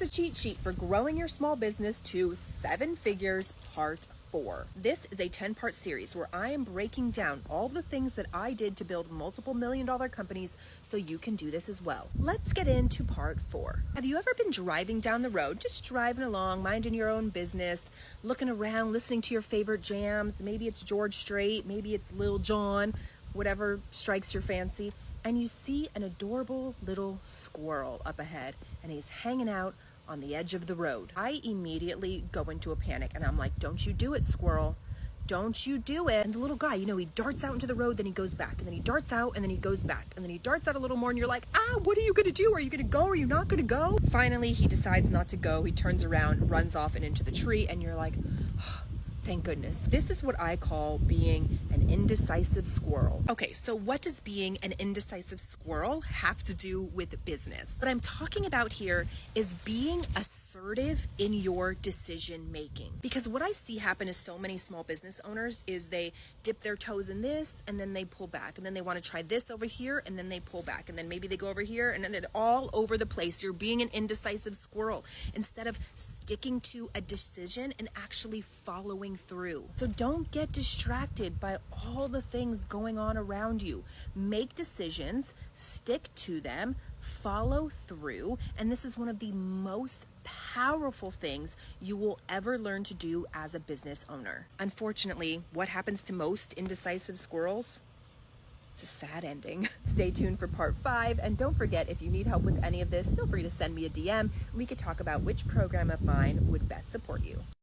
Here's a cheat sheet for growing your small business to 7 figures, part 4. This is a 10-part series where I am breaking down all the things that I did to build multiple million-dollar companies so you can do this as well. Let's get into part 4. Have you ever been driving down the road, just driving along, minding your own business, looking around, listening to your favorite jams? Maybe it's George Strait, maybe it's Lil Jon, whatever strikes your fancy, and you see an adorable little squirrel up ahead, and he's hanging out on the edge of the road. I immediately go into a panic, and I'm like, don't you do it, squirrel. Don't you do it. And the little guy, he darts out into the road, then he goes back, and then he darts out, and then he goes back, and then he darts out a little more, and you're like, what are you gonna do? Are you gonna go? Are you not gonna go? Finally, he decides not to go. He turns around, runs off and into the tree, and you're like, thank goodness. This is what I call being an indecisive squirrel. Okay, so what does being an indecisive squirrel have to do with business? What I'm talking about here is being assertive in your decision making. Because what I see happen is so many small business owners is they dip their toes in this and then they pull back, and then they want to try this over here and then they pull back, and then maybe they go over here, and then they're all over the place. You're being an indecisive squirrel instead of sticking to a decision and actually following through. So don't get distracted by all the things going on around you. Make decisions, stick to them, follow through, and this is one of the most powerful things you will ever learn to do as a business owner. Unfortunately, what happens to most indecisive squirrels? It's a sad ending. Stay tuned for part 5, and don't forget, if you need help with any of this, feel free to send me a DM and we could talk about which program of mine would best support you.